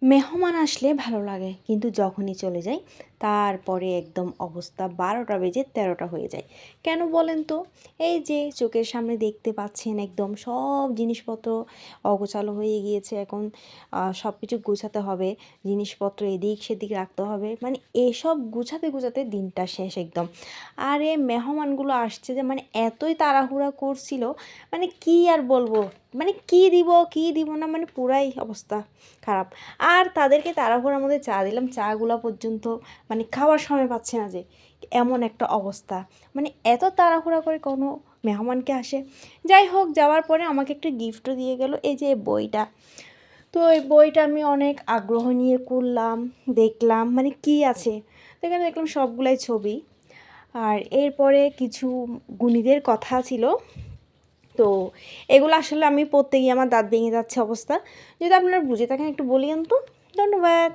মেহমান আসলে ভালো লাগে, কিন্তু যখনই চলে যায় তারপরে একদম অবস্থা 12টা বেজে 13টা হয়ে যায়। কেন বলেন তো? এই যে চোখের সামনে দেখতে পাচ্ছেন একদম সব জিনিসপত্র অগোছালো হয়ে গিয়েছে। এখন সব কিছু গুছাতে হবে, জিনিসপত্র এদিক সেদিক রাখতে হবে, মানে এসব গুছাতে গুছাতে দিনটা শেষ একদম। আর এ মেহমানগুলো আসছে যে মানে এতই তাড়াহুড়া করছিল, মানে কি আর বলবো, মানে কি দিব না, মানে পুরাই অবস্থা খারাপ। আর তাদেরকে তাড়াহুড়োর মধ্যে চা দিলাম, চাগুলা পর্যন্ত মানে খাওয়ার সময় পাচ্ছে না, যে এমন একটা অবস্থা। মানে এত তাড়াহুড়া করে কোনো মেহমানকে আসে। যাই হোক, যাওয়ার পরে আমাকে একটা গিফটও দিয়ে গেল, এই যে বইটা। তো এই বইটা আমি অনেক আগ্রহ নিয়ে করলাম, দেখলাম মানে কি আছে। তো এখানে দেখলাম সবগুলাই ছবি। আর এরপরে কিছু গুণীদের কথা ছিল। তো এগুলো আসলে আমি পড়তে গিয়ে আমার দাঁত ভেঙে যাচ্ছে অবস্থা। যদি আপনারা বুঝে থাকেন একটু বলিয়েন তো। ধন্যবাদ।